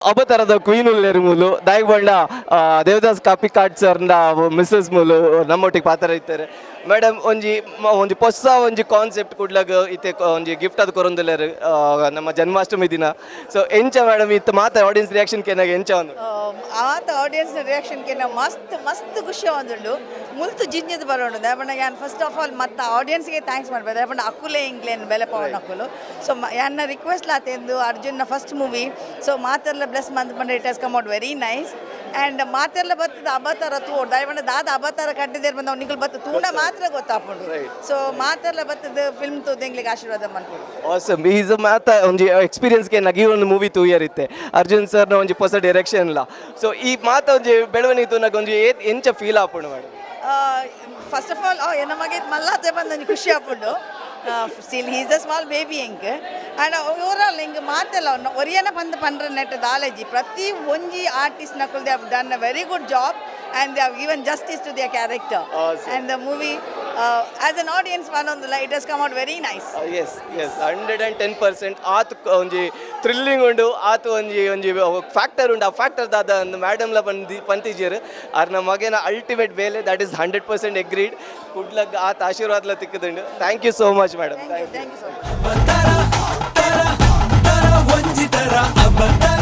ಅಬತಾರದ queen ಉಲ್ಲೇರು ಮೂಲು ದಾಯಿಗೆ ಬಂಡ ದೇವದಾಸ್ ಕಾಪಿಕಾಡ್ ಸರ್ನ ಮಿಸ್ಸಸ್ ಮೂಲು ನಮ್ಮೊಟ್ಟಿಗೆ ಪಾತ್ರ ಇರ್ತಾರೆ ಮೇಡಮ್ ಒಂಜಿ ಹೊಸ ಒಂಜಿ ಕಾನ್ಸೆಪ್ಟ್ ಕುಡ್ಲಾಗ ಇತ್ತೆ ಒಂಜಿ ಗಿಫ್ಟ್ ಅದು ಕೊರೊಂದುಲ್ಲೇರು ನಮ್ಮ ಜನ್ಮಾಷ್ಟಮಿ ದಿನ ಸೊ ಎಂಚ ಮೇಡಮ್ ಇತ್ತು ಮಾತ ಆಡಿಯನ್ಸ್ ರಿಯಾಕ್ಷನ್ ಕೆನಾಗ ಎಂಚ ಒಂದು ಆತ ಆಡಿಯನ್ಸ್ ರಿಯಾಕ್ಷನ್ ಕೆನ ಮಸ್ತ್ ಮಸ್ತ್ ಖುಷಿ ಆವೊಂದುಂಡು ಮುಲ್ತು ಜಿಂಜದು ಬರೋಣ ದಯಪಂಡ ಯಾನ್ ಫಸ್ಟ್ ಆಫ್ ಆಲ್ ಮತ್ತು ಆಡಿಯನ್ಸ್ಗೆ ಥ್ಯಾಂಕ್ಸ್ ಮಾಡ್ಬೋದು ದಯಪಂಡ ಅಕುಲೆ ಇಂಗ್ಲೇನ್ ಬೆಲೆ ಪವನ್ ಅಕುಲು ಸೊ ಯಾನ್ನ ರಿಕ್ವೆಸ್ಟ್ ಲಾತೆಂದು ಅರ್ಜುನ್ನ ಫಸ್ಟ್ ಮೂವಿ ಸೊ ಮಾತೆಲ್ಲ ಬ್ಲೆಸ್ ಮಂತ್ ಪಂಡ it has come out very nice and ಮಾತೆಲ್ಲ ಬರ್ತದೆ ಅಬತಾರ ತೂಡ್ ದಯಪಂಡ ದಾದ ಅಬತಾರ ಕಟ್ಟಿದ್ದೇರು ಬಂದ ನಿಖಿಲ್ ಬತ್ತು ತೂಂಡ ಮಾತ್ರ ಗೊತ್ತಾಪುಂಡು ಸೊ ಮಾತೆಲ್ಲ ಬರ್ತದೆ ಫಿಲ್ಮ್ ತೂದಿಂಗ್ಲಿಗೆ ಆಶೀರ್ವಾದ ಮಾಡ್ಕೊಂಡು ಆಸಮ್ ಈಸ್ ಮಾತ ಒಂಜಿ ಎಕ್ಸ್ಪೀರಿಯನ್ಸ್ಗೆ ನಗಿ ಒಂದು ಮೂವಿ ತೂಯರಿತ್ತೆ ಅರ್ಜುನ್ ಸರ್ನ ಒಂಜಿ ಹೊಸ ಡೈರೆಕ್ಷನ್ ಇಲ್ಲ ಸೊ ಈ ಮಾತ ಒಂಜಿ ಬೆಳವಣಿಗೆ ತೂನಗ ಒಂಜಿ ಎಂಚ ಫೀಲ್ ಆಪುಂಡು ಮೇಡಮ್ ಫಸ್ಟ್ ಆಫ್ ಆಲ್ ಎನ್ನ ಮಗೆ ಮಲ್ಲಾತೆ ಬಂದು ಖುಷಿ ಆಪುಂಡು still he's a small baby ಎಂಕ್ ಆ್ಯಂಡ್ ಓವರಾಲ್ ಹಿಂಗೆ ಮಾತೆಲ್ಲ ಒರಿಯನ ಪಂಡ್ರ ನೆಟ್ ದಾಲೇಜಿ ಪ್ರತಿ ಒಂಜಿ artist Nakul they have done a very good job and they have given justice to their character. Awesome. And the movie as an audience it has come out very nice. Yes 110% ಆತ್ ಒಂಜಿ ಥ್ರಿಲ್ಲಿಂಗ್ ಉಂಡು ಆತ್ ಒಂಜಿ factor ಉಂಡು ಆ factor ದಾದ madam ಲ ಪಂತಿಜೀರು ಅರ್ನ ಮಗನ ಅಲ್ಟಿಮೇಟ್ ಬೇಲೆ ದಟ್ ಇಸ್ 100% ಅಗ್ರೀಡ್ ಕುಡ್ಲಗ್ ಆತ್ ಆಶೀರ್ವಾದ ತಿಕ್ಕದುಂಡು thank you so much madam thank you so much